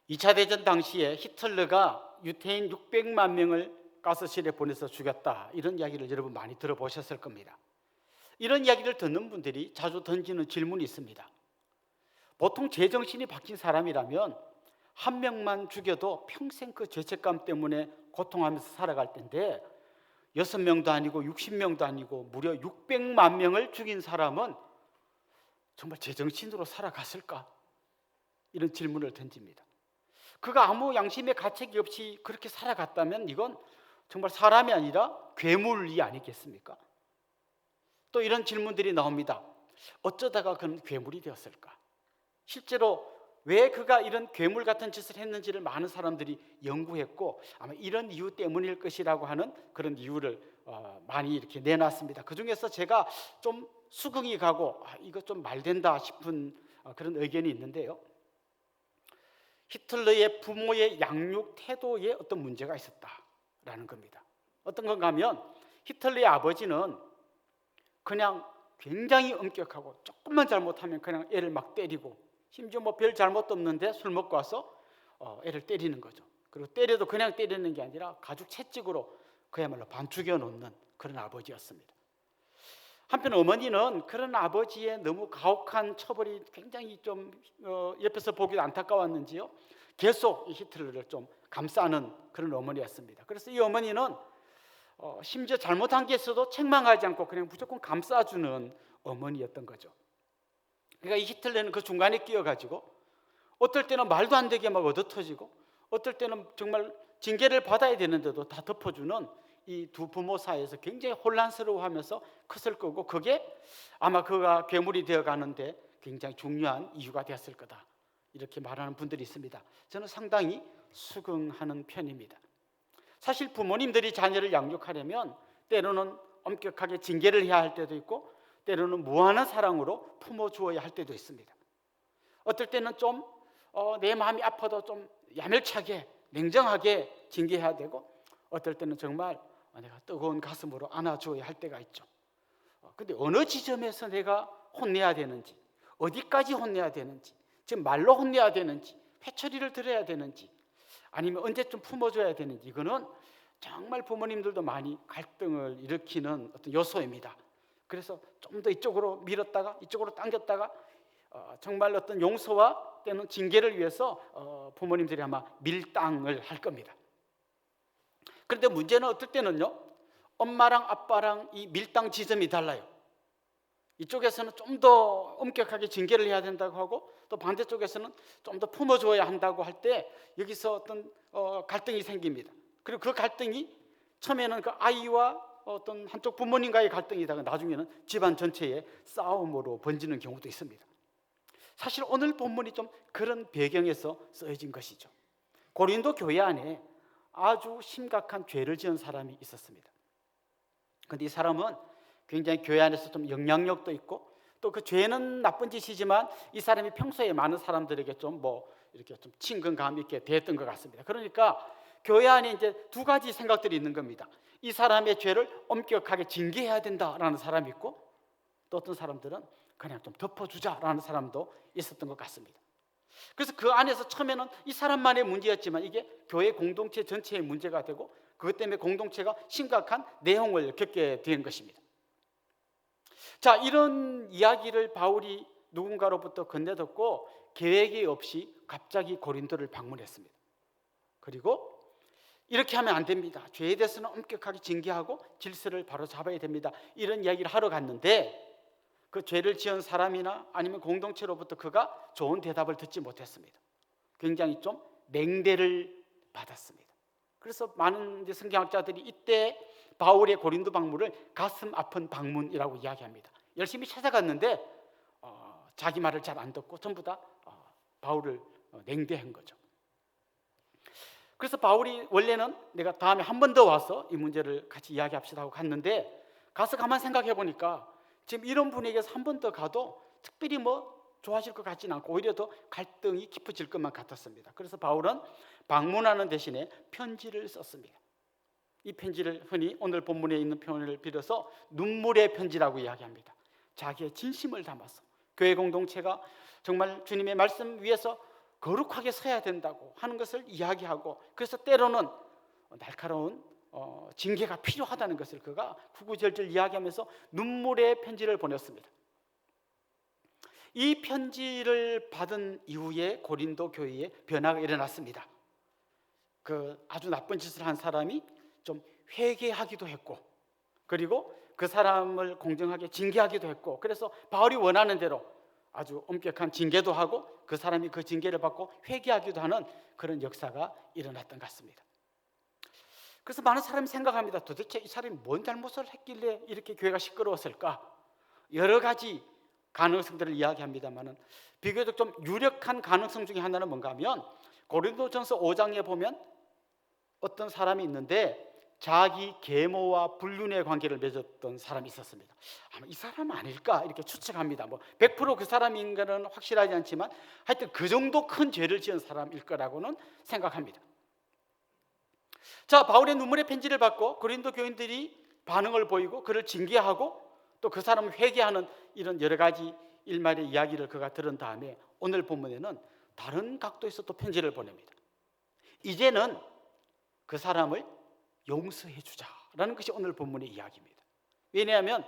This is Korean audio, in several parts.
2차 대전 당시에 히틀러가 유태인 600만 명을 가스실에 보내서 죽였다, 이런 이야기를 여러분 많이 들어보셨을 겁니다. 이런 이야기를 듣는 분들이 자주 던지는 질문이 있습니다. 보통 제정신이 바뀐 사람이라면 한 명만 죽여도 평생 그 죄책감 때문에 고통하면서 살아갈 텐데 6명도 아니고 60명도 아니고 무려 600만 명을 죽인 사람은 정말 제정신으로 살아갔을까? 이런 질문을 던집니다. 그가 아무 양심의 가책이 없이 그렇게 살아갔다면 이건 정말 사람이 아니라 괴물이 아니겠습니까? 또 이런 질문들이 나옵니다. 어쩌다가 그는 괴물이 되었을까? 실제로 왜 그가 이런 괴물 같은 짓을 했는지를 많은 사람들이 연구했고 아마 이런 이유 때문일 것이라고 하는 그런 이유를 많이 이렇게 내놨습니다. 그 중에서 제가 좀 수긍이 가고 이거 좀 말된다 싶은 그런 의견이 있는데요. 히틀러의 부모의 양육 태도에 어떤 문제가 있었다라는 겁니다. 어떤 건가 하면 히틀러의 아버지는 그냥 굉장히 엄격하고 조금만 잘못하면 그냥 애를 막 때리고 심지어 뭐 별 잘못도 없는데 술 먹고 와서 애를 때리는 거죠. 그리고 때려도 그냥 때리는 게 아니라 가죽 채찍으로 그야말로 반죽여 놓는 그런 아버지였습니다. 한편 어머니는 그런 아버지의 너무 가혹한 처벌이 굉장히 좀 옆에서 보기도 안타까웠는지요, 계속 이 히틀러를 좀 감싸는 그런 어머니였습니다. 그래서 이 어머니는 심지어 잘못한 게 있어도 책망하지 않고 그냥 무조건 감싸주는 어머니였던 거죠. 그러니까 이 히틀러는 그 중간에 끼어가지고 어떨 때는 말도 안 되게 막 얻어터지고 어떨 때는 정말 징계를 받아야 되는데도 다 덮어주는 이 두 부모 사이에서 굉장히 혼란스러워하면서 컸을 거고, 그게 아마 그가 괴물이 되어가는데 굉장히 중요한 이유가 되었을 거다, 이렇게 말하는 분들이 있습니다. 저는 상당히 수긍하는 편입니다. 사실 부모님들이 자녀를 양육하려면 때로는 엄격하게 징계를 해야 할 때도 있고 때로는 무한한 사랑으로 품어주어야 할 때도 있습니다. 어떨 때는 좀 내 마음이 아파도 좀 야멸차게 냉정하게 징계해야 되고 어떨 때는 정말 내가 뜨거운 가슴으로 안아주어야 할 때가 있죠. 근데 어느 지점에서 내가 혼내야 되는지, 어디까지 혼내야 되는지, 지금 말로 혼내야 되는지, 회초리를 들어야 되는지, 아니면 언제쯤 품어줘야 되는지, 이거는 정말 부모님들도 많이 갈등을 일으키는 어떤 요소입니다. 그래서 좀 더 이쪽으로 밀었다가 이쪽으로 당겼다가 정말 어떤 용서와 때는 징계를 위해서 부모님들이 아마 밀당을 할 겁니다. 그런데 문제는 어떨 때는요, 엄마랑 아빠랑 이 밀당 지점이 달라요. 이쪽에서는 좀 더 엄격하게 징계를 해야 된다고 하고 또 반대쪽에서는 좀 더 품어줘야 한다고 할 때 여기서 어떤 갈등이 생깁니다. 그리고 그 갈등이 처음에는 그 아이와 어떤 한쪽 부모님과의 갈등이다가 나중에는 집안 전체의 싸움으로 번지는 경우도 있습니다. 사실 오늘 본문이 좀 그런 배경에서 쓰여진 것이죠. 고린도 교회 안에 아주 심각한 죄를 지은 사람이 있었습니다. 그런데 이 사람은 굉장히 교회 안에서 좀 영향력도 있고 또 그 죄는 나쁜 짓이지만 이 사람이 평소에 많은 사람들에게 좀 이렇게 좀 친근감 있게 대했던 것 같습니다. 그러니까 교회 안에 이제 두 가지 생각들이 있는 겁니다. 이 사람의 죄를 엄격하게 징계해야 된다라는 사람이 있고 또 어떤 사람들은 그냥 좀 덮어주자라는 사람도 있었던 것 같습니다. 그래서 그 안에서 처음에는 이 사람만의 문제였지만 이게 교회 공동체 전체의 문제가 되고 그것 때문에 공동체가 심각한 내용을 겪게 된 것입니다. 자, 이런 이야기를 바울이 누군가로부터 건네듣고 계획이 없이 갑자기 고린도를 방문했습니다. 그리고 이렇게 하면 안 됩니다. 죄에 대해서는 엄격하게 징계하고 질서를 바로 잡아야 됩니다. 이런 이야기를 하러 갔는데 그 죄를 지은 사람이나 아니면 공동체로부터 그가 좋은 대답을 듣지 못했습니다. 굉장히 좀 냉대를 받았습니다. 그래서 많은 성경학자들이 이때 바울의 고린도 방문을 가슴 아픈 방문이라고 이야기합니다. 열심히 찾아갔는데 자기 말을 잘 안 듣고 전부 다 바울을 냉대한 거죠. 그래서 바울이 원래는 내가 다음에 한 번 더 와서 이 문제를 같이 이야기합시다 하고 갔는데 가서 가만 생각해 보니까 지금 이런 분에게서 한 번 더 가도 특별히 좋아질 것 같지는 않고 오히려 더 갈등이 깊어질 것만 같았습니다. 그래서 바울은 방문하는 대신에 편지를 썼습니다. 이 편지를 흔히 오늘 본문에 있는 표현을 빌어서 눈물의 편지라고 이야기합니다. 자기의 진심을 담아서 교회 공동체가 정말 주님의 말씀 위에서 거룩하게 서야 된다고 하는 것을 이야기하고, 그래서 때로는 날카로운 징계가 필요하다는 것을 그가 구구절절 이야기하면서 눈물의 편지를 보냈습니다. 이 편지를 받은 이후에 고린도 교회에 변화가 일어났습니다. 그 아주 나쁜 짓을 한 사람이 좀 회개하기도 했고, 그리고 그 사람을 공정하게 징계하기도 했고, 그래서 바울이 원하는 대로 아주 엄격한 징계도 하고 그 사람이 그 징계를 받고 회개하기도 하는 그런 역사가 일어났던 것 같습니다. 그래서 많은 사람이 생각합니다. 도대체 이 사람이 뭔 잘못을 했길래 이렇게 교회가 시끄러웠을까? 여러 가지 가능성들을 이야기합니다만은 비교적 좀 유력한 가능성 중에 하나는 뭔가 하면, 고린도전서 5장에 보면 어떤 사람이 있는데 자기 계모와 불륜의 관계를 맺었던 사람이 있었습니다. 아마 이 사람 아닐까 이렇게 추측합니다. 100% 그 사람인가는 확실하지 않지만 하여튼 그 정도 큰 죄를 지은 사람일 거라고는 생각합니다. 자, 바울의 눈물의 편지를 받고 고린도 교인들이 반응을 보이고 그를 징계하고 또 그 사람을 회개하는 이런 여러 가지 일말의 이야기를 그가 들은 다음에 오늘 본문에는 다른 각도에서 또 편지를 보냅니다. 이제는 그 사람을 용서해 주자라는 것이 오늘 본문의 이야기입니다. 왜냐하면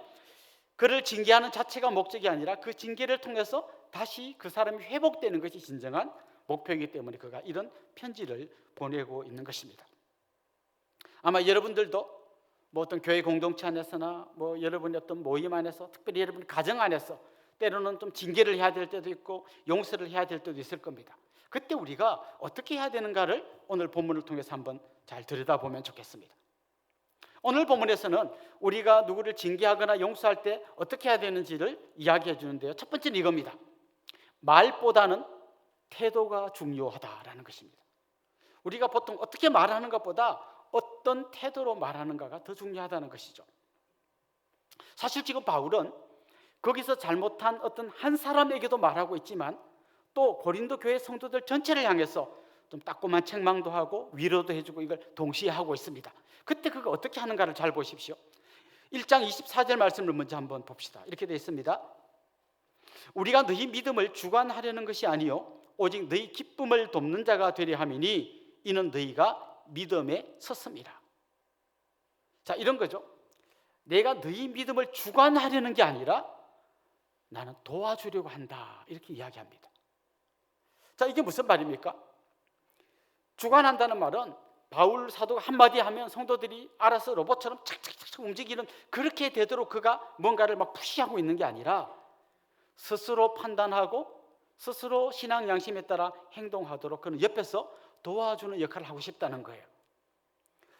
그를 징계하는 자체가 목적이 아니라 그 징계를 통해서 다시 그 사람이 회복되는 것이 진정한 목표이기 때문에 그가 이런 편지를 보내고 있는 것입니다. 아마 여러분들도 어떤 교회 공동체 안에서나 여러분의 어떤 모임 안에서, 특별히 여러분 가정 안에서 때로는 좀 징계를 해야 될 때도 있고 용서를 해야 될 때도 있을 겁니다. 그때 우리가 어떻게 해야 되는가를 오늘 본문을 통해서 한번 잘 들여다보면 좋겠습니다. 오늘 본문에서는 우리가 누구를 징계하거나 용서할 때 어떻게 해야 되는지를 이야기해 주는데요. 첫 번째는 이겁니다. 말보다는 태도가 중요하다라는 것입니다. 우리가 보통 어떻게 말하는 것보다 어떤 태도로 말하는가가 더 중요하다는 것이죠. 사실 지금 바울은 거기서 잘못한 어떤 한 사람에게도 말하고 있지만 또 고린도 교회 성도들 전체를 향해서 좀 따끔한 책망도 하고 위로도 해주고 이걸 동시에 하고 있습니다. 그때 그거 어떻게 하는가를 잘 보십시오. 1장 24절 말씀을 먼저 한번 봅시다. 이렇게 되어 있습니다. 우리가 너희 믿음을 주관하려는 것이 아니요 오직 너희 기쁨을 돕는 자가 되려 함이니 이는 너희가 믿음에 섰습니다. 자, 이런 거죠. 내가 너희 믿음을 주관하려는 게 아니라 나는 도와주려고 한다, 이렇게 이야기합니다. 자, 이게 무슨 말입니까? 주관한다는 말은 바울 사도가 한마디 하면 성도들이 알아서 로봇처럼 착착착 움직이는, 그렇게 되도록 그가 뭔가를 막 푸시하고 있는 게 아니라 스스로 판단하고 스스로 신앙 양심에 따라 행동하도록 그는 옆에서 도와주는 역할을 하고 싶다는 거예요.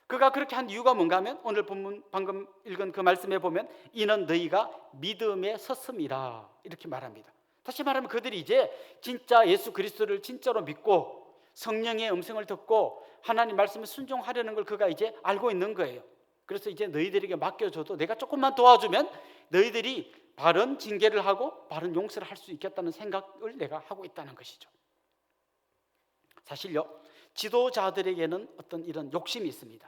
그가 그렇게 한 이유가 뭔가 하면 오늘 본문 방금 읽은 그 말씀에 보면 이는 너희가 믿음에 섰음이라 이렇게 말합니다. 다시 말하면 그들이 이제 진짜 예수 그리스도를 진짜로 믿고 성령의 음성을 듣고 하나님 말씀에 순종하려는 걸 그가 이제 알고 있는 거예요. 그래서 이제 너희들에게 맡겨줘도 내가 조금만 도와주면 너희들이 바른 징계를 하고 바른 용서를 할 수 있겠다는 생각을 내가 하고 있다는 것이죠. 사실요, 지도자들에게는 어떤 이런 욕심이 있습니다.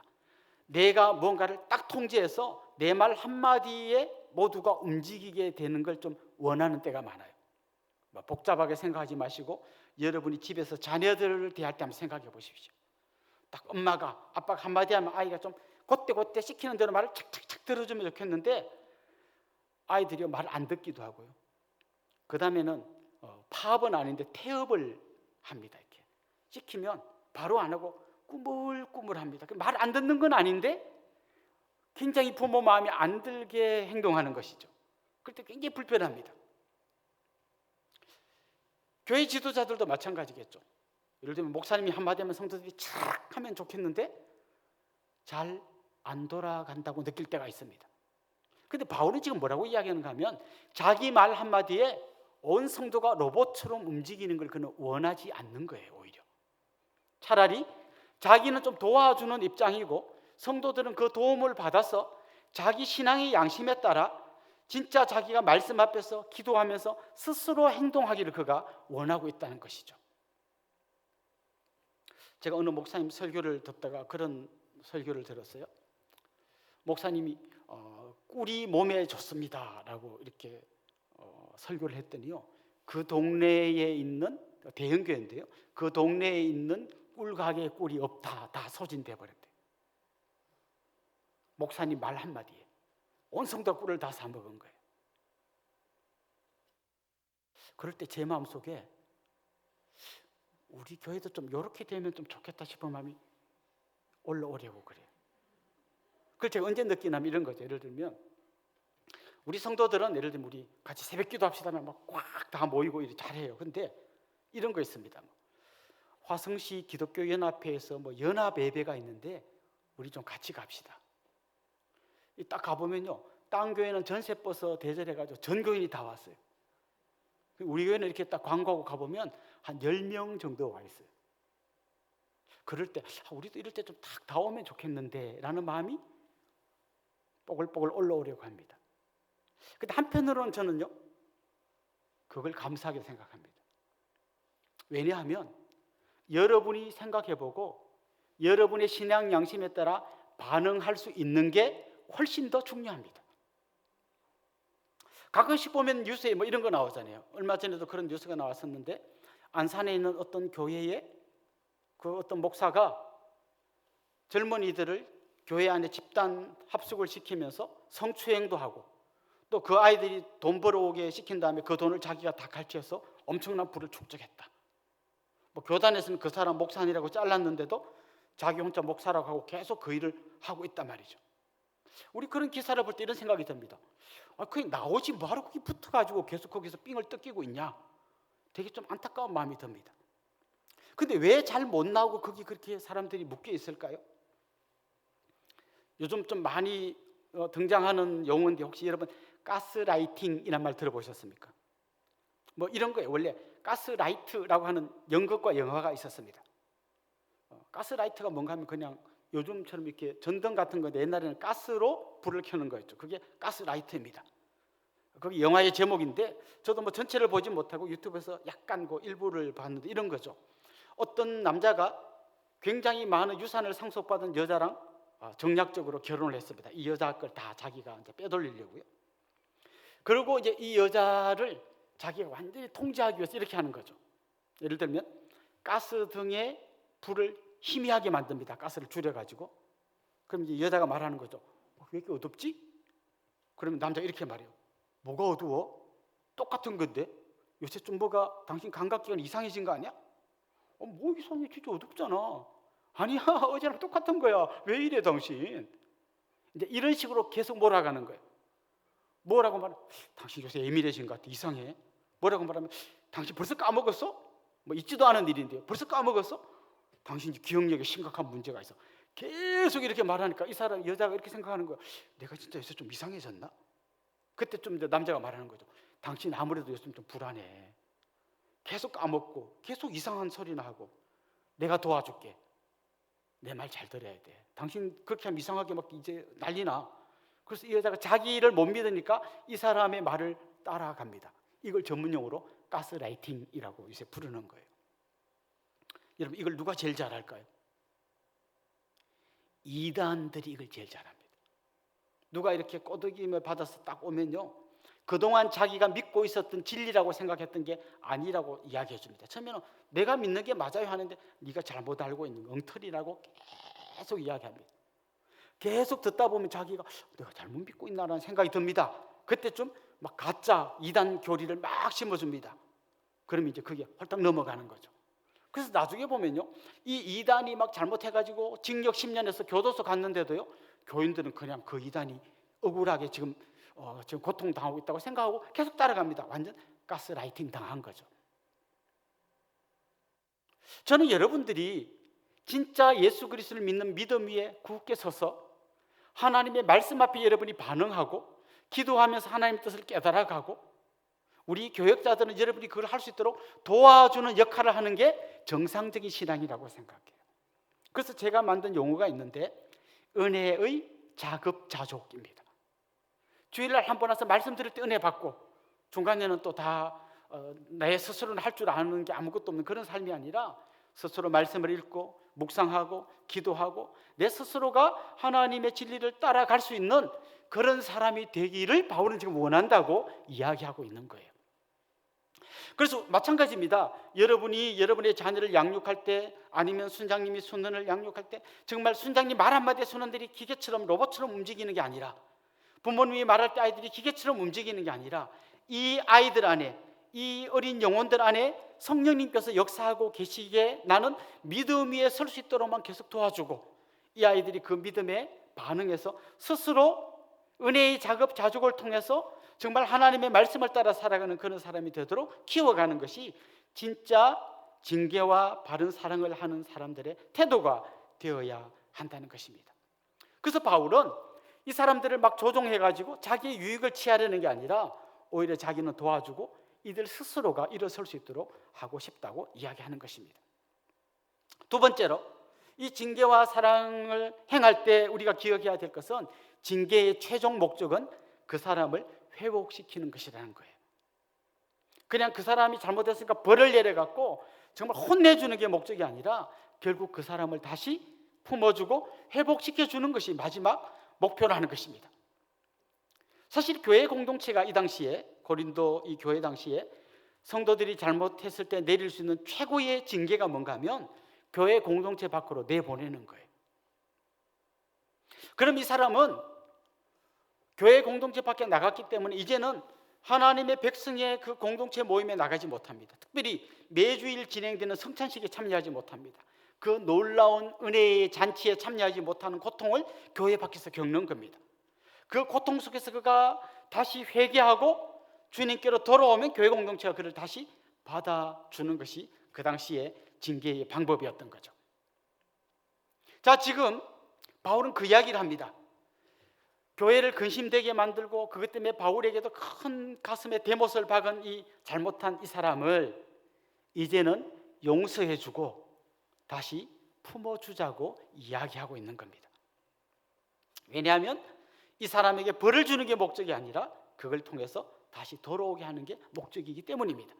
내가 뭔가를 딱 통제해서 내 말 한마디에 모두가 움직이게 되는 걸 좀 원하는 때가 많아요. 복잡하게 생각하지 마시고 여러분이 집에서 자녀들을 대할 때 한번 생각해 보십시오. 딱 엄마가 아빠가 한마디 하면 아이가 좀 곧대 시키는 대로 말을 착착착 들어주면 좋겠는데 아이들이 말을 안 듣기도 하고요. 그 다음에는 파업은 아닌데 태업을 합니다. 이렇게 시키면 바로 안 하고 꾸물꾸물합니다. 말 안 듣는 건 아닌데 굉장히 부모 마음에 안 들게 행동하는 것이죠. 그럴 때 굉장히 불편합니다. 교회 지도자들도 마찬가지겠죠. 예를 들면 목사님이 한마디 하면 성도들이 착 하면 좋겠는데 잘 안 돌아간다고 느낄 때가 있습니다. 그런데 바울은 지금 뭐라고 이야기하는가 하면 자기 말 한마디에 온 성도가 로봇처럼 움직이는 걸 그는 원하지 않는 거예요. 오히려 차라리 자기는 좀 도와주는 입장이고 성도들은 그 도움을 받아서 자기 신앙의 양심에 따라 진짜 자기가 말씀 앞에서 기도하면서 스스로 행동하기를 그가 원하고 있다는 것이죠. 제가 어느 목사님 설교를 듣다가 그런 설교를 들었어요. 목사님이 꿀이 몸에 좋습니다 라고 이렇게 설교를 했더니요, 그 동네에 있는 대형 교회인데요. 그 동네에 있는 꿀 가게에 꿀이 없다. 다 소진돼 버렸대. 목사님 말 한마디에 온 성도 꿀을 다 사 먹은 거예요. 그럴 때 제 마음속에 우리 교회도 좀 이렇게 되면 좀 좋겠다 싶은 마음이 올라오려고 그래요. 그걸 제가 언제 느끼냐면 이런 거죠. 예를 들면 우리 성도들은 예를 들면 우리 같이 새벽 기도합시다면 막 꽉 다 모이고 이렇게 잘해요. 근데 이런 거 있습니다. 화성시 기독교 연합회에서 뭐 연합 예배가 있는데 우리 좀 같이 갑시다. 딱 가보면요, 딴 교회는 전세 버스 대절해가지고 전 교인이 다 왔어요. 우리 교회는 이렇게 딱 광고하고 가보면 한 10명 정도 와 있어요. 그럴 때 우리도 이럴 때 좀 탁 다 오면 좋겠는데 라는 마음이 뽀글뽀글 올라오려고 합니다. 근데 한편으로는 저는요, 그걸 감사하게 생각합니다. 왜냐하면 여러분이 생각해보고 여러분의 신앙 양심에 따라 반응할 수 있는 게 훨씬 더 중요합니다. 가끔씩 보면 뉴스에 뭐 이런 거 나오잖아요. 얼마 전에도 그런 뉴스가 나왔었는데 안산에 있는 어떤 교회에 그 어떤 목사가 젊은이들을 교회 안에 집단 합숙을 시키면서 성추행도 하고 또 그 아이들이 돈 벌어오게 시킨 다음에 그 돈을 자기가 다 갈취해서 엄청난 부를 축적했다. 뭐 교단에서는 그 사람 목사 아니라고 잘랐는데도 자기 혼자 목사라고 하고 계속 그 일을 하고 있단 말이죠. 우리 그런 기사를 볼 때 이런 생각이 듭니다. 그냥 나오지 뭐하러 거기 붙어가지고 계속 거기서 삥을 뜯기고 있냐. 되게 좀 안타까운 마음이 듭니다. 근데 왜 잘 못 나오고 거기 그렇게 사람들이 묶여 있을까요? 요즘 좀 많이 등장하는 용어인데 혹시 여러분 가스라이팅이란 말 들어보셨습니까? 뭐 이런 거예요. 원래 가스라이트라고 하는 연극과 영화가 있었습니다. 가스라이트가 뭔가 하면 그냥 요즘처럼 이렇게 전등 같은 건데 옛날에는 가스로 불을 켜는 거였죠. 그게 가스라이트입니다. 그게 영화의 제목인데 저도 뭐 전체를 보지 못하고 유튜브에서 약간 그 일부를 봤는데 이런 거죠. 어떤 남자가 굉장히 많은 유산을 상속받은 여자랑 정략적으로 결혼을 했습니다. 이 여자 걸 다 자기가 이제 빼돌리려고요. 그리고 이제 이 여자를 자기가 완전히 통제하기 위해서 이렇게 하는 거죠. 예를 들면 가스 등에 불을 희미하게 만듭니다. 가스를 줄여가지고. 그럼 이제 여자가 말하는 거죠. 왜 이렇게 어둡지? 그러면 남자가 이렇게 말해요. 뭐가 어두워? 똑같은 건데 요새 좀 뭐가 당신 감각기관이 이상해진 거 아니야? 뭐 이상해? 진짜 어둡잖아. 아니야, 어제랑 똑같은 거야. 왜 이래 당신? 이제 이런 식으로 계속 몰아가는 거예요. 뭐라고 말하면 당신 요새 예민해진 것 같아. 이상해. 뭐라고 말하면 당신 벌써 까먹었어? 뭐 있지도 않은 일인데요. 벌써 까먹었어? 당신 기억력에 심각한 문제가 있어. 계속 이렇게 말하니까 이 사람 여자가 이렇게 생각하는 거야. 내가 진짜 요새 좀 이상해졌나? 그때 좀 이제 남자가 말하는 거죠. 당신 아무래도 요즘 좀 불안해. 계속 까먹고 계속 이상한 소리나 하고 내가 도와줄게. 내 말 잘 들어야 돼. 당신 그렇게 하면 이상하게 막 이제 난리나. 그래서 이 여자가 자기 일을 못 믿으니까 이 사람의 말을 따라갑니다. 이걸 전문용어로 가스라이팅이라고 요새 부르는 거예요. 여러분 이걸 누가 제일 잘할까요? 이단들이 이걸 제일 잘합니다. 누가 이렇게 꼬드김을 받아서 딱 오면요, 그동안 자기가 믿고 있었던 진리라고 생각했던 게 아니라고 이야기해 줍니다. 처음에는 내가 믿는 게 맞아요 하는데 네가 잘못 알고 있는 엉터리라고 계속 이야기합니다. 계속 듣다 보면 자기가 내가 잘못 믿고 있나라는 생각이 듭니다. 그때쯤 막 가짜 이단 교리를 막 심어줍니다. 그러면 이제 그게 홀딱 넘어가는 거죠. 그래서 나중에 보면요, 이 이단이 막 잘못해가지고 징역 10년에서 교도소 갔는데도요, 교인들은 그냥 그 이단이 억울하게 지금 고통당하고 있다고 생각하고 계속 따라갑니다. 완전 가스라이팅 당한 거죠. 저는 여러분들이 진짜 예수 그리스도를 믿는 믿음 위에 굳게 서서 하나님의 말씀 앞에 여러분이 반응하고 기도하면서 하나님의 뜻을 깨달아가고 우리 교역자들은 여러분이 그걸 할 수 있도록 도와주는 역할을 하는 게 정상적인 신앙이라고 생각해요. 그래서 제가 만든 용어가 있는데 은혜의 자급자족입니다. 주일날 한 번 와서 말씀 들을 때 은혜 받고 중간에는 또 다 내 스스로는 할 줄 아는 게 아무것도 없는 그런 삶이 아니라 스스로 말씀을 읽고 묵상하고 기도하고 내 스스로가 하나님의 진리를 따라갈 수 있는 그런 사람이 되기를 바울은 지금 원한다고 이야기하고 있는 거예요. 그래서 마찬가지입니다. 여러분이 여러분의 자녀를 양육할 때, 아니면 순장님이 손녀를 양육할 때 정말 순장님 말 한마디에 손원들이 기계처럼 로봇처럼 움직이는 게 아니라, 부모님이 말할 때 아이들이 기계처럼 움직이는 게 아니라, 이 아이들 안에, 이 어린 영혼들 안에 성령님께서 역사하고 계시기에 나는 믿음 위에 설 수 있도록만 계속 도와주고, 이 아이들이 그 믿음에 반응해서 스스로 은혜의 작업 자족을 통해서 정말 하나님의 말씀을 따라 살아가는 그런 사람이 되도록 키워가는 것이 진짜 징계와 바른 사랑을 하는 사람들의 태도가 되어야 한다는 것입니다. 그래서 바울은 이 사람들을 막 조종해가지고 자기의 유익을 취하려는 게 아니라 오히려 자기는 도와주고 이들 스스로가 일어설 수 있도록 하고 싶다고 이야기하는 것입니다. 두 번째로, 이 징계와 사랑을 행할 때 우리가 기억해야 될 것은, 징계의 최종 목적은 그 사람을 회복시키는 것이라는 거예요. 그냥 그 사람이 잘못했으니까 벌을 내려갖고 정말 혼내주는 게 목적이 아니라 결국 그 사람을 다시 품어주고 회복시켜주는 것이 마지막 목표라는 것입니다. 사실 교회 공동체가 이 당시에, 고린도 이 교회 당시에 성도들이 잘못했을 때 내릴 수 있는 최고의 징계가 뭔가 하면 교회 공동체 밖으로 내보내는 거예요. 그럼 이 사람은 교회 공동체 밖에 나갔기 때문에 이제는 하나님의 백성의 그 공동체 모임에 나가지 못합니다. 특별히 매주일 진행되는 성찬식에 참여하지 못합니다. 그 놀라운 은혜의 잔치에 참여하지 못하는 고통을 교회 밖에서 겪는 겁니다. 그 고통 속에서 그가 다시 회개하고 주님께로 돌아오면 교회 공동체가 그를 다시 받아주는 것이 그 당시의 징계의 방법이었던 거죠. 자, 지금 바울은 그 이야기를 합니다. 교회를 근심되게 만들고 그것 때문에 바울에게도 큰 가슴에 대못을 박은 이 잘못한 이 사람을 이제는 용서해주고 다시 품어주자고 이야기하고 있는 겁니다. 왜냐하면 이 사람에게 벌을 주는 게 목적이 아니라 그걸 통해서 다시 돌아오게 하는 게 목적이기 때문입니다.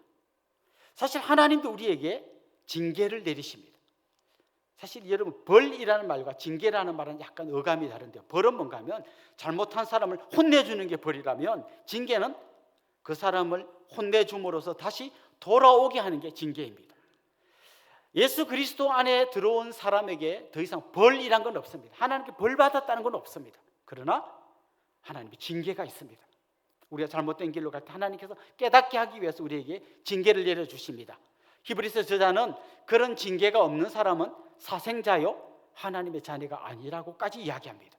사실 하나님도 우리에게 징계를 내리십니다. 사실 여러분, 벌이라는 말과 징계라는 말은 약간 어감이 다른데요. 벌은 뭔가 하면 잘못한 사람을 혼내주는 게 벌이라면, 징계는 그 사람을 혼내줌으로써 다시 돌아오게 하는 게 징계입니다. 예수 그리스도 안에 들어온 사람에게 더 이상 벌이란 건 없습니다. 하나님께 벌 받았다는 건 없습니다. 그러나 하나님의 징계가 있습니다. 우리가 잘못된 길로 갈 때 하나님께서 깨닫게 하기 위해서 우리에게 징계를 내려주십니다. 히브리서 저자는 그런 징계가 없는 사람은 사생자요 하나님의 자녀가 아니라고까지 이야기합니다.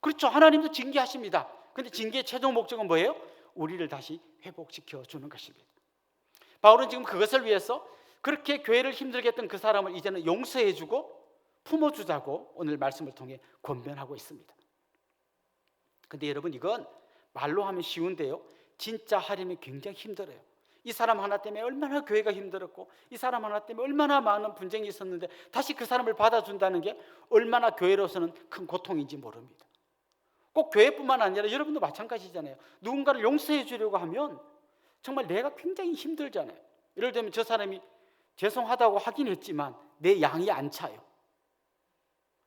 그렇죠, 하나님도 징계하십니다. 그런데 징계의 최종 목적은 뭐예요? 우리를 다시 회복시켜 주는 것입니다. 바울은 지금 그것을 위해서 그렇게 교회를 힘들게 했던 그 사람을 이제는 용서해주고 품어주자고 오늘 말씀을 통해 권면하고 있습니다. 그런데 여러분, 이건 말로 하면 쉬운데요, 진짜 하려면 굉장히 힘들어요. 이 사람 하나 때문에 얼마나 교회가 힘들었고, 이 사람 하나 때문에 얼마나 많은 분쟁이 있었는데 다시 그 사람을 받아준다는 게 얼마나 교회로서는 큰 고통인지 모릅니다. 꼭 교회뿐만 아니라 여러분도 마찬가지잖아요. 누군가를 용서해 주려고 하면 정말 내가 굉장히 힘들잖아요. 예를 들면 저 사람이 죄송하다고 하긴 했지만 내 양이 안 차요.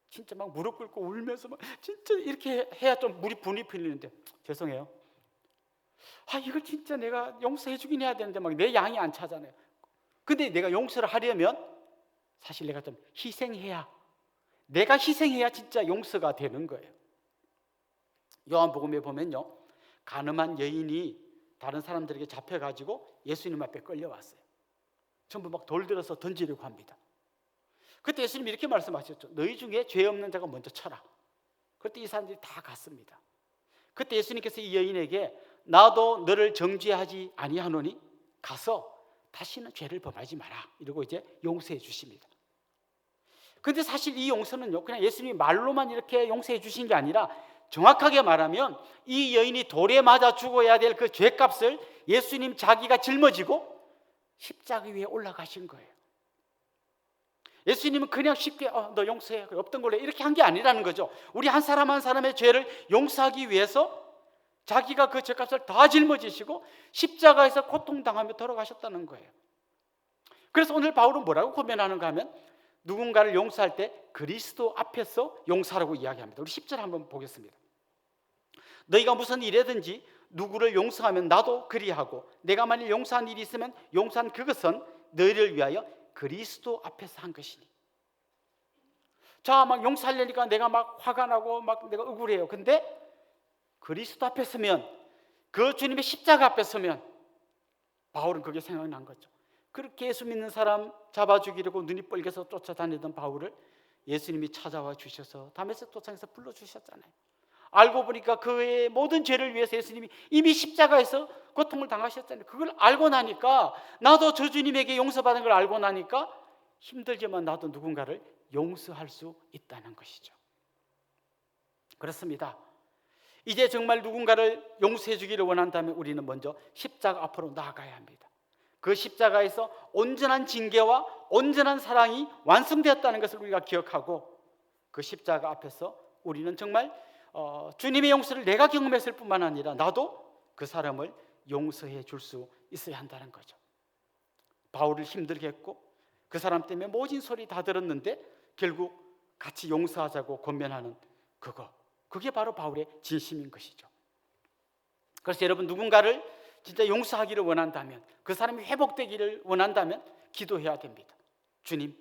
진짜 막 무릎 꿇고 울면서 막 진짜 이렇게 해야 좀 분이 풀리는데, 죄송해요, 이걸 진짜 내가 용서해 주긴 해야 되는데 막 내 양이 안 차잖아요. 근데 내가 용서를 하려면 사실 내가 좀 내가 희생해야 진짜 용서가 되는 거예요. 요한복음에 보면요, 간음한 여인이 다른 사람들에게 잡혀가지고 예수님 앞에 끌려왔어요. 전부 막 돌 들어서 던지려고 합니다. 그때 예수님이 이렇게 말씀하셨죠. 너희 중에 죄 없는 자가 먼저 쳐라. 그때 이 사람들이 다 갔습니다. 그때 예수님께서 이 여인에게 나도 너를 정죄하지 아니하노니 가서 다시는 죄를 범하지 마라, 이러고 이제 용서해 주십니다. 그런데 사실 이 용서는요, 그냥 예수님이 말로만 이렇게 용서해 주신 게 아니라 정확하게 말하면 이 여인이 돌에 맞아 죽어야 될 그 죄값을 예수님 자기가 짊어지고 십자가 위에 올라가신 거예요. 예수님은 그냥 쉽게 너 용서해, 없던 걸로 이렇게 한 게 아니라는 거죠. 우리 한 사람 한 사람의 죄를 용서하기 위해서 자기가 그 죄값을 다 짊어지시고 십자가에서 고통당하며 돌아가셨다는 거예요. 그래서 오늘 바울은 뭐라고 고면하는가 하면, 누군가를 용서할 때 그리스도 앞에서 용서하라고 이야기합니다. 우리 10절 한번 보겠습니다. 너희가 무슨 일이든지 누구를 용서하면 나도 그리하고 내가 만일 용서한 일이 있으면 용서한 그것은 너희를 위하여 그리스도 앞에서 한 것이니. 자, 막 용서하려니까 내가 막 화가 나고 막 내가 억울해요. 근데 그리스도 앞에 서면, 그 주님의 십자가 앞에 서면 바울은 그게 생각난 거죠. 그렇게 예수 믿는 사람 잡아 죽이려고 눈이 뻘개서 쫓아다니던 바울을 예수님이 찾아와 주셔서 다메섹 도상에서 불러주셨잖아요. 알고 보니까 그의 모든 죄를 위해서 예수님이 이미 십자가에서 고통을 당하셨잖아요. 그걸 알고 나니까, 나도 저 주님에게 용서받은 걸 알고 나니까 힘들지만 나도 누군가를 용서할 수 있다는 것이죠. 그렇습니다. 이제 정말 누군가를 용서해 주기를 원한다면 우리는 먼저 십자가 앞으로 나아가야 합니다. 그 십자가에서 온전한 징계와 온전한 사랑이 완성되었다는 것을 우리가 기억하고, 그 십자가 앞에서 우리는 정말 주님의 용서를 내가 경험했을 뿐만 아니라 나도 그 사람을 용서해 줄 수 있어야 한다는 거죠. 바울을 힘들게 했고 그 사람 때문에 모진 소리 다 들었는데 결국 같이 용서하자고 권면하는 그게 바로 바울의 진심인 것이죠. 그래서 여러분, 누군가를 진짜 용서하기를 원한다면, 그 사람이 회복되기를 원한다면 기도해야 됩니다. 주님,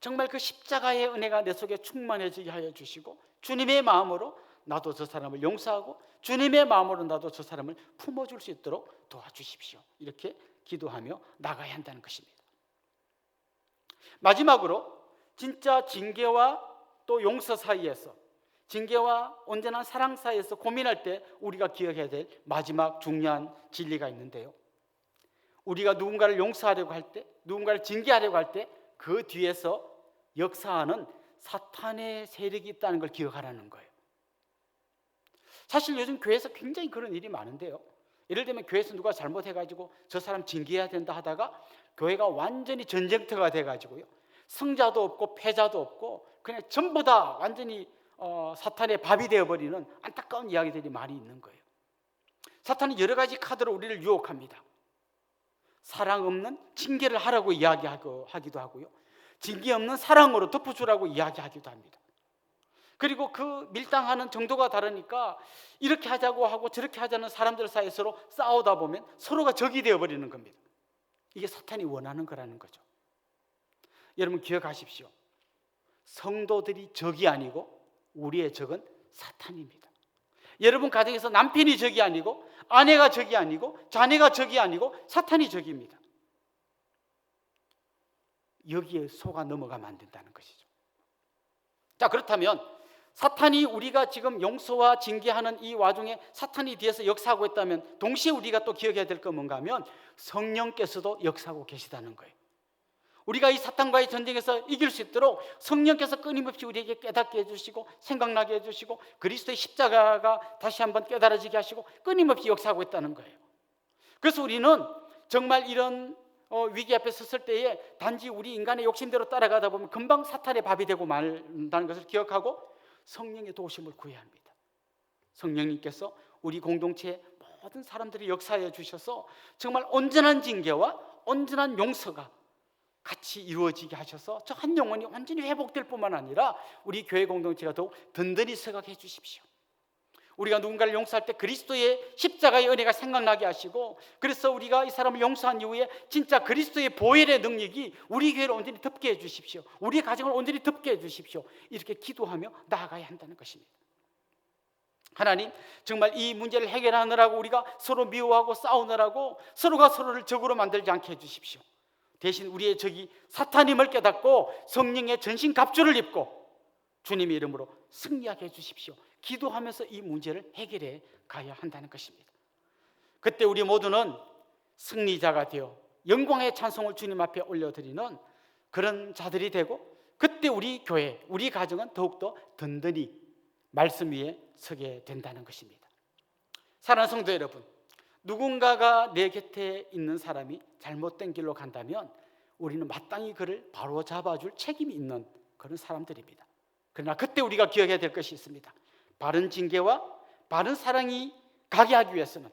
정말 그 십자가의 은혜가 내 속에 충만해지게 하여 주시고, 주님의 마음으로 나도 저 사람을 용서하고 주님의 마음으로 나도 저 사람을 품어줄 수 있도록 도와주십시오. 이렇게 기도하며 나가야 한다는 것입니다. 마지막으로 진짜 징계와 또 용서 사이에서, 징계와 온전한 사랑 사이에서 고민할 때 우리가 기억해야 될 마지막 중요한 진리가 있는데요, 우리가 누군가를 용서하려고 할 때, 누군가를 징계하려고 할 때 그 뒤에서 역사하는 사탄의 세력이 있다는 걸 기억하라는 거예요. 사실 요즘 교회에서 굉장히 그런 일이 많은데요, 예를 들면 교회에서 누가 잘못해가지고 저 사람 징계해야 된다 하다가 교회가 완전히 전쟁터가 돼가지고요, 승자도 없고 패자도 없고 그냥 전부 다 완전히 사탄의 밥이 되어버리는 안타까운 이야기들이 많이 있는 거예요. 사탄은 여러 가지 카드로 우리를 유혹합니다. 사랑 없는 징계를 하라고 이야기하기도 하고요, 징계 없는 사랑으로 덮어주라고 이야기하기도 합니다. 그리고 그 밀당하는 정도가 다르니까 이렇게 하자고 하고 저렇게 하자는 사람들 사이에 서로 싸우다 보면 서로가 적이 되어버리는 겁니다. 이게 사탄이 원하는 거라는 거죠. 여러분 기억하십시오. 성도들이 적이 아니고 우리의 적은 사탄입니다. 여러분 가정에서 남편이 적이 아니고 아내가 적이 아니고 자녀가 적이 아니고 사탄이 적입니다. 여기에 속아 넘어가면 안 된다는 것이죠. 자, 그렇다면 사탄이, 우리가 지금 용서와 징계하는 이 와중에 사탄이 뒤에서 역사하고 있다면 동시에 우리가 또 기억해야 될 건 뭔가 하면 성령께서도 역사하고 계시다는 거예요. 우리가 이 사탄과의 전쟁에서 이길 수 있도록 성령께서 끊임없이 우리에게 깨닫게 해주시고 생각나게 해주시고 그리스도의 십자가가 다시 한번 깨달아지게 하시고 끊임없이 역사하고 있다는 거예요. 그래서 우리는 정말 이런 위기 앞에 섰을 때에 단지 우리 인간의 욕심대로 따라가다 보면 금방 사탄의 밥이 되고 말다는 것을 기억하고 성령의 도우심을 구해야 합니다. 성령님께서 우리 공동체의 모든 사람들이 역사해 주셔서 정말 온전한 징계와 온전한 용서가 같이 이루어지게 하셔서 저 한 영혼이 완전히 회복될 뿐만 아니라 우리 교회 공동체가 더욱 든든히 서가게 해주십시오. 우리가 누군가를 용서할 때 그리스도의 십자가의 은혜가 생각나게 하시고, 그래서 우리가 이 사람을 용서한 이후에 진짜 그리스도의 보혈의 능력이 우리 교회를 온전히 덮게 해주십시오. 우리 가정을 온전히 덮게 해주십시오. 이렇게 기도하며 나아가야 한다는 것입니다. 하나님, 정말 이 문제를 해결하느라고 우리가 서로 미워하고 싸우느라고 서로가 서로를 적으로 만들지 않게 해주십시오. 대신 우리의 적이 사탄임을 깨닫고 성령의 전신갑주를 입고 주님의 이름으로 승리하게 해주십시오. 기도하면서 이 문제를 해결해 가야 한다는 것입니다. 그때 우리 모두는 승리자가 되어 영광의 찬송을 주님 앞에 올려드리는 그런 자들이 되고, 그때 우리 교회, 우리 가정은 더욱더 든든히 말씀 위에 서게 된다는 것입니다. 사랑하는 성도 여러분, 누군가가 내 곁에 있는 사람이 잘못된 길로 간다면 우리는 마땅히 그를 바로 잡아줄 책임이 있는 그런 사람들입니다. 그러나 그때 우리가 기억해야 될 것이 있습니다. 바른 징계와 바른 사랑이 가게 하기 위해서는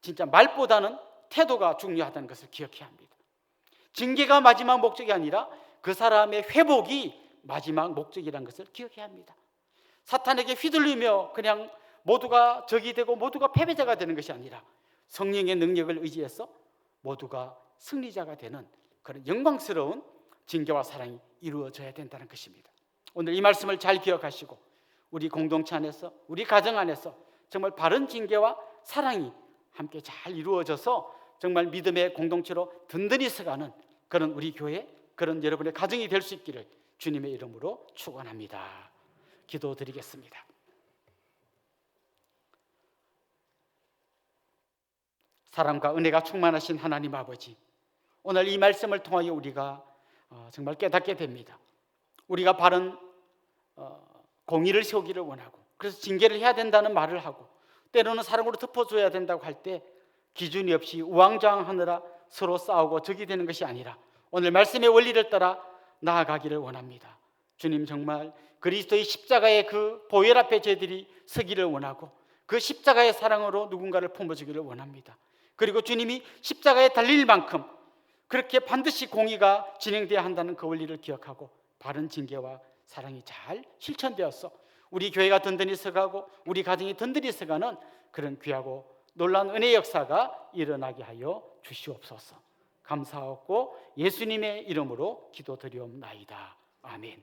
진짜 말보다는 태도가 중요하다는 것을 기억해야 합니다. 징계가 마지막 목적이 아니라 그 사람의 회복이 마지막 목적이라는 것을 기억해야 합니다. 사탄에게 휘둘리며 그냥 모두가 적이 되고 모두가 패배자가 되는 것이 아니라 성령의 능력을 의지해서 모두가 승리자가 되는 그런 영광스러운 징계와 사랑이 이루어져야 된다는 것입니다. 오늘 이 말씀을 잘 기억하시고 우리 공동체 안에서, 우리 가정 안에서 정말 바른 징계와 사랑이 함께 잘 이루어져서 정말 믿음의 공동체로 든든히 서가는 그런 우리 교회, 그런 여러분의 가정이 될 수 있기를 주님의 이름으로 축원합니다. 기도드리겠습니다. 사랑과 은혜가 충만하신 하나님 아버지, 오늘 이 말씀을 통하여 우리가 정말 깨닫게 됩니다. 우리가 바른 공의를 세우기를 원하고, 그래서 징계를 해야 된다는 말을 하고, 때로는 사랑으로 덮어줘야 된다고 할 때 기준이 없이 우왕좌왕하느라 서로 싸우고 적이 되는 것이 아니라 오늘 말씀의 원리를 따라 나아가기를 원합니다. 주님, 정말 그리스도의 십자가의 그 보혈 앞에 저희들이 서기를 원하고 그 십자가의 사랑으로 누군가를 품어주기를 원합니다. 그리고 주님이 십자가에 달릴 만큼 그렇게 반드시 공의가 진행되어야 한다는 그 원리를 기억하고 바른 징계와 사랑이 잘 실천되어서 우리 교회가 든든히 서가고 우리 가정이 든든히 서가는 그런 귀하고 놀라운 은혜의 역사가 일어나게 하여 주시옵소서. 감사하고 예수님의 이름으로 기도드리옵나이다. 아멘.